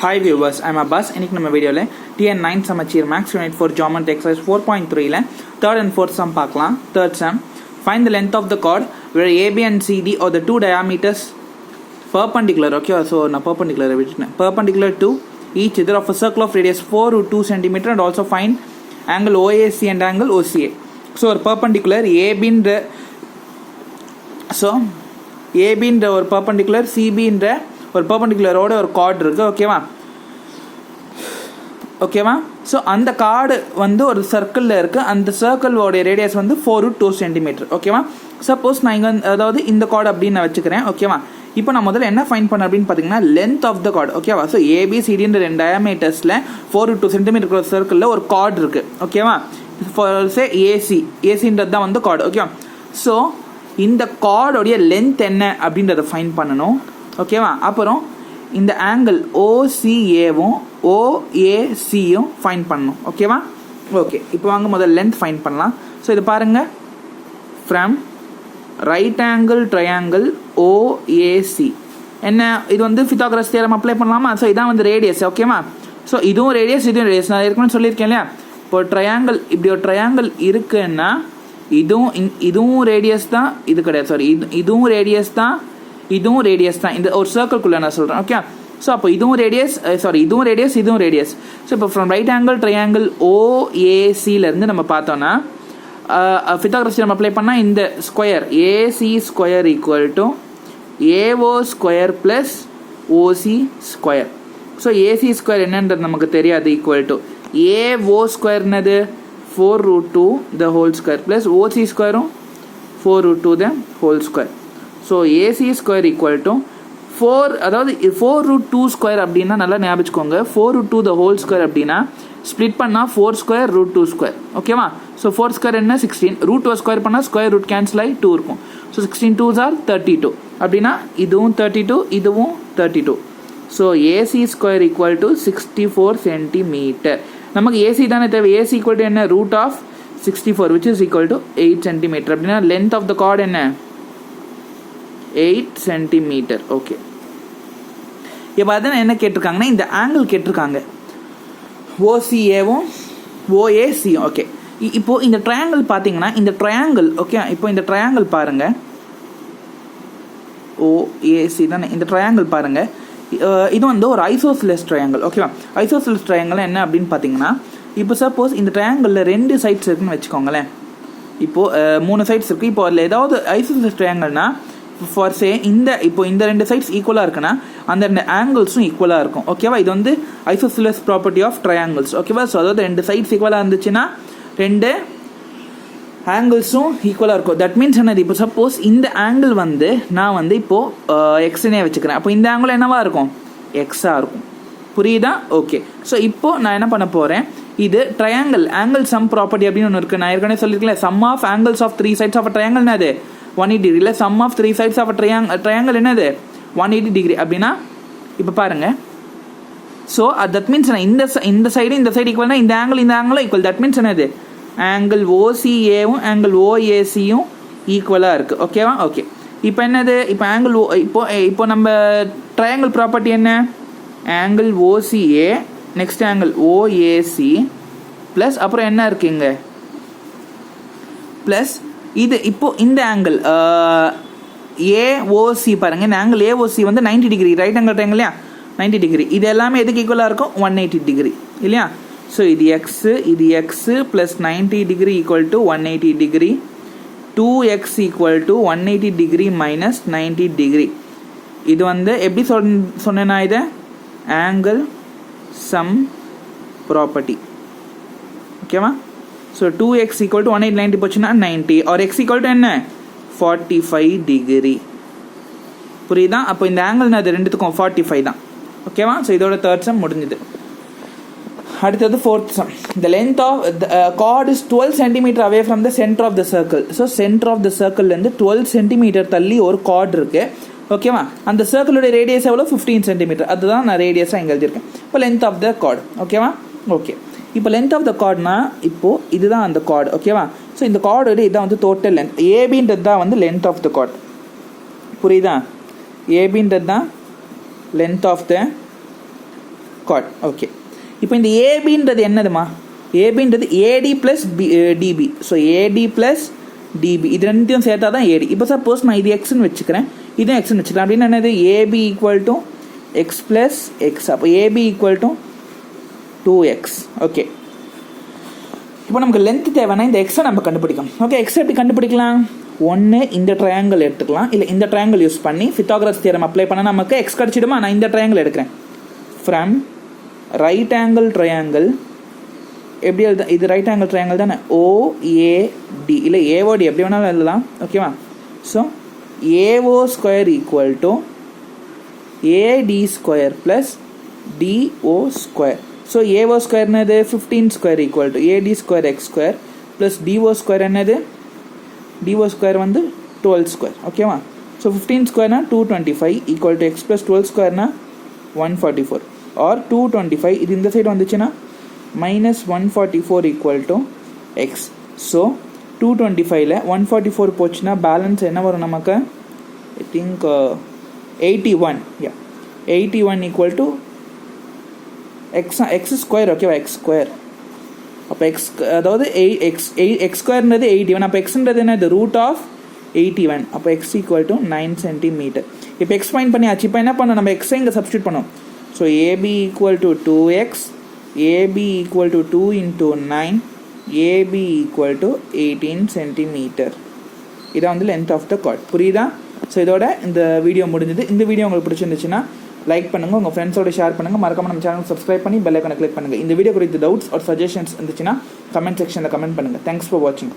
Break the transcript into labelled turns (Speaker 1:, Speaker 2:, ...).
Speaker 1: Hi viewers, I'm Abbas. In this video, TN9 Samachir Max Unit for Geometry Exercise 4.3 third and fourth sum பார்க்கலாம். Third sum, find the length of the chord where AB and CD are the two diameters perpendicular. Okay, so na perpendicular to each other of a circle of radius 4 to 2 cm and also find angle OAC and angle OCA. So ஒரு perpendicular AB ன்ற ஒரு perpendicular CB ன்ற ஒரு பர்பெண்டிகுலரோட ஒரு card இருக்குது. ஓகேவா so அந்த card வந்து ஒரு சர்க்கிளில் இருக்குது. அந்த சர்க்கிளோடைய ரேடியஸ் வந்து 4 to 2 சென்டிமீட்டர். ஓகேவா, சப்போஸ் நான் இங்கே அதாவது இந்த கார்டு அப்படின்னு நான் வச்சுக்கிறேன். ஓகேவா, இப்போ நான் முதல்ல என்ன ஃபைண்ட் பண்ண அப்படின்னு பார்த்தீங்கன்னா லென்த் ஆஃப் த கார்டு. ஓகேவா, ஸோ ஏபிசிடின்ற 2 டயாமீட்டர்ஸில் 4 to 2 சென்டிமீட்டர் சர்க்கிளில் ஒரு கார்டு இருக்குது. ஓகேவா, சே ஏசின்றது தான் வந்து கார்டு. ஓகேவா, ஸோ இந்த கார்டோடைய லென்த் என்ன அப்படின்றத ஃபைண்ட் பண்ணணும். ஓகேவா, அப்புறம் இந்த ஆங்கிள் ஓசிஏவும் ஓஏசியும் ஃபைண்ட் பண்ணணும். ஓகேவா, ஓகே, இப்போ வாங்க முதல்ல லென்த் ஃபைண்ட் பண்ணலாம். ஸோ இது பாருங்கள், from right angle triangle OAC என்ன, இது வந்து பித்தாகரஸ் தியரம் அப்ளை பண்ணலாமா? ஸோ இதான் வந்து ரேடியஸ். ஓகேவா, ஸோ இதுவும் ரேடியஸ் இதுவும் ரேடியஸ். நான் ஏற்கனவே சொல்லியிருக்கேன் இல்லையா, இப்போ ட்ரையாங்கிள் இப்படி ஒரு ட்ரையாங்கிள் இருக்குன்னா இதுவும் ரேடியஸ் தான், இது கிடையாது, சாரி, இதுவும் ரேடியஸ் தான், இதுவும் ரேடியஸ் தான். இந்த ஒரு சர்க்கிள்குள்ளே நான் சொல்கிறேன். ஓகே, ஸோ அப்போ இதுவும் ரேடியஸ், இதுவும் ரேடியஸ் இதுவும் ரேடியஸ். ஸோ இப்போ ஃப்ரம் ரைட் ஆங்கிள் ட்ரையாங்கிள் ஓஏசியிலேருந்து நம்ம பார்த்தோன்னா பித்தாகரஸ் தியரம் அப்ளை பண்ணால் இந்த square AC square equal to AO square plus OC square. So AC square என்னன்றது நமக்கு தெரியாது, ஈக்குவல் டு ஏஓ ஸ்கொயர்னது 4 root 2 the whole square plus OC ஸ்கொயரும் 4 root 2 the whole square. So AC square equal to 4, அதாவது 4 root 2 square அப்படின்னா நல்லா ஞாபகிச்சுக்கோங்க. 4 root 2 the whole square அப்படின்னா ஸ்ப்ளிட் பண்ணால் 4 ஸ்கொயர் root 2 ஸ்கொயர். ஓகேவா, ஸோ 4 ஸ்கொயர் என்ன 16, root 2 ஸ்கொயர் பண்ணால் ஸ்கொயர் ரூட் கேன்சல் ஆகி 2 இருக்கும். ஸோ 16 2s are 32 அப்படின்னா இதுவும் 32 இதுவும் 32. So AC square equal to 64 centimetre. நமக்கு ஏசி தானே தேவை. ஏசி ஈக்குவல் டு என்ன, root of 64 which is equal to 8 centimetre. அப்படின்னா லென்த் ஆஃப் த கார்டு என்ன, 8 சென்டிமீட்டர். ஓகே, இப்போ அதான் என்ன கேட்டிருக்காங்கன்னா இந்த ஆங்கிள் கேட்டிருக்காங்க, ஓசிஏவும் ஓஏசியும். ஓகே, இப்போது இந்த ட்ரையாங்கிள் பார்த்தீங்கன்னா இந்த ட்ரையாங்கிள், ஓகே, இப்போ இந்த ட்ரையாங்கிள் பாருங்கள், ஓஏசி தானே இந்த ட்ரையாங்கிள் பாருங்கள். இது வந்து ஒரு ஐசோசிலஸ் ட்ரையாங்கிள். ஓகேவா, ஐசோசிலஸ் ட்ரையாங்கிள் என்ன அப்படின்னு பார்த்தீங்கன்னா, இப்போ சப்போஸ் இந்த ட்ரையாங்கிளில் 2 சைட்ஸ் இருக்குன்னு வச்சுக்கோங்களேன். இப்போது 3 சைட்ஸ் இருக்குது. இப்போ அதில் ஏதாவது ஐசோசிலஸ் ட்ரையாங்கிள்னா ஃபார் சே இந்த 2 சைட்ஸ் ஈக்குவலாக இருக்குன்னா அந்த 2 ஆங்கிள்ஸும் ஈக்குவலாக இருக்கும். ஓகேவா, இது வந்து ஐசோசிலஸ் ப்ராப்பர்ட்டி ஆஃப் ட்ரையாங்கிள்ஸ். ஓகேவா, ஸோ அதாவது 2 சைட்ஸ் ஈக்குவலாக இருந்துச்சுன்னா 2 ஆங்கிள்ஸும் ஈக்குவலாக இருக்கும். தட் மீன்ஸ் என்னது, இப்போ சப்போஸ் இந்த ஆங்கிள் வந்து நான் வந்து இப்போது எக்ஸ்னே வச்சுக்கிறேன். அப்போ இந்த ஆங்கிள் என்னவா இருக்கும், எக்ஸாக இருக்கும். புரியுதா? ஓகே, ஸோ இப்போது நான் என்ன பண்ண போகிறேன், இது ட்ரையாங்கிள் ஆங்கிள் சம் ப்ராப்பர்ட்டி அப்படின்னு ஒன்று இருக்குது. நான் ஏற்கனவே சொல்லியிருக்கேன், sum of angles of 3 sides of triangle என்னது 180 degree. Sum of 3 sides of triangle என்னது 180 டிகிரி. அப்படின்னா இப்போ பாருங்கள், ஸோ தட் மீன்ஸ் இந்த சைடு ஈக்குவல்னா இந்த ஆங்கிளும் ஈக்குவல். தட் மீன்ஸ் என்னது, ஆங்கிள் ஓசிஏவும் ஆங்கிள் ஓஏசியும் ஈக்குவலாக இருக்குது. ஓகேவா, ஓகே, இப்போ என்னது, இப்போ ஆங்கிள் இப்போ நம்ம ட்ரையாங்கிள் ப்ராப்பர்ட்டி என்ன, angle OCA next angle OAC plus அப்புறம் என்ன இருக்குங்க ப்ளஸ் இது. இப்போது இந்த ஆங்கிள் ஏஓசி பாருங்கள், இந்த ஆங்கிள் ஏஓசி வந்து 90 டிகிரி ரைட் ஆங்கிள் ட்ரையாங்கிள் இல்லையா, 90 டிகிரி. இது எல்லாமே எதுக்கு ஈக்குவலாக இருக்கும், 180 டிகிரி இல்லையா. ஸோ இது x plus 90 degree equal to 180 degree. 2x equal to 180 degree minus 90 degree. இது வந்து எப்படி சொன்னேன்னா இதை ஆங்கிள் சம் ப்ராப்பர்ட்டி. ஓகேவா, ஸோ 2x ஈக்குவல் டு 180 90 போச்சுன்னா 90 ஆர் x ஈக்குவல் டு என்ன 45 டிகிரி. புரியுதா? அப்போ இந்த ஆங்கிள் அது ரெண்டுத்துக்கும் 45 தான். ஓகேவா, ஸோ இதோட தேர்ட் சம் முடிஞ்சுது. அடுத்தது fourth some. The length of the chord is 12 cm away from the center of the circle. So centre of the சர்க்கிள்லேருந்து 12 சென்டிமீட்டர் தள்ளி ஒரு கார்டு இருக்குது. ஓகேவா, அந்த சர்க்கிளோட ரேடியஸ் எவ்வளோ 15 சென்டிமீட்டர். அதுதான் நான் ரேடியஸாக இங்கே எழுதியிருக்கேன். இப்போ லென்த் ஆஃப் த கார்டு. ஓகேவா, ஓகே, இப்போ லென்த் ஆஃப் த கார்டுனா இப்போது இதுதான் அந்த கார்டு. ஓகேவா, ஸோ இந்த கார்டோட இதான் வந்து டோட்டல் லென்த். ஏபின்றது தான் வந்து லென்த் ஆஃப் த கார்டு. புரியுதா, ஏபின்றது தான் length of the chord. Okay, இப்போ இந்த ஏபின்றது என்னதுமா? ஏபின்றது AD plus DB. So AD plus DB இது ரெண்டையும் சேர்த்தா தான் ஏடி. இப்போ சப்போஸ் நான் இது எக்ஸ்ன்னு வச்சுக்கிறேன், இதுவும் எக்ஸ்ன்னு வச்சுக்கலாம். அப்படின்னு என்னது? AB equal to X plus X. அப்போ AB equal to 2x. Okay, இப்போ நமக்கு லென்த் தேவைன்னா இந்த எக்ஸை நம்ம கண்டுபிடிக்கணும். ஓகே, எக்ஸ் எப்படி கண்டுபிடிக்கலாம்? ஒன்று இந்த ட்ரையாங்கிள் எடுத்துக்கலாம், இல்லை இந்த ட்ரையாங்கிள் யூஸ் பண்ணி பித்தாகரஸ் தியரம் அப்ளை பண்ணால் நமக்கு எக்ஸ் கிடச்சிடுமா? நான் இந்த ட்ரையாங்கிள் எடுக்கிறேன். ஃப்ரம் ரைட் ஆங்கிள் ட்ரையாங்கிள் எப்படி எழுத? இது ரைட் ஆங்கிள் ட்ரையாங்கிள் தானே, ஓஏடி இல்லை ஏஓடி எப்படி வேணாலும் எழுதலாம். ஓகேவா? So AO square equal to AD square plus DO square. So AO square என்னது? 15 square equal to AD square x square plus DO square என்னது? டிஓ ஸ்கொயர் வந்து 12 ஸ்கொயர். ஓகேவா? ஸோ 15 ஸ்கொயர்னா 225 ஈக்குவல் டு எக்ஸ் ப்ளஸ் 12 ஸ்கொயர்னா 144 or 225. இது இந்த side வந்துச்சுன்னா minus 144 equal to x. So 225ல 144 போச்சுன்னா பேலன்ஸ் என்ன வரும் நமக்கு? I think 81. Yeah, 81 equal to x square. ஓகேவா? x square. அப்போ எக்ஸ் அதாவது எக்ஸ் ஸ்கொயர்ன்றது 81. அப்போ எக்ஸ்ன்றது என்னது? Root of 81. அப்போ எக்ஸ் ஈக்குவல் டு 9 சென்டிமீட்டர். இப்போ எக்ஸ் ஃபைண்ட் பண்ணியாச்சு. இப்போ என்ன பண்ணோம்? நம்ம எக்ஸை இங்கே சப்ஸ்டியூட் பண்ணோம். So AB equal to 2x, AB equal to 2 into 9, AB equal to 18 centimeter. இதான் வந்து லென்த் ஆஃப் த கார்ட். புரியுதா? ஸோ இதோட இந்த வீடியோ முடிஞ்சது. இந்த வீடியோ உங்களுக்கு பிடிச்சிருந்துச்சுன்னா லைக் பண்ணுங்கள், உங்கள் ஃப்ரெண்ட்ஸோட ஷேர் பண்ணுங்கள், மறக்காம நம்ம சேனல் சப்ஸ்கிரைப் பண்ணி பெல் ஐக்கானை கிளிக் பண்ணுங்கள். இந்த வீடியோ குறித்து டவுட்ஸ் ஆர் சஜஷன்ஸ் இருந்துச்சுன்னா கமெண்ட் செக்ஷனில் கமெண்ட் பண்ணுங்கள். தேங்க்ஸ் ஃபார் வாட்சிங்.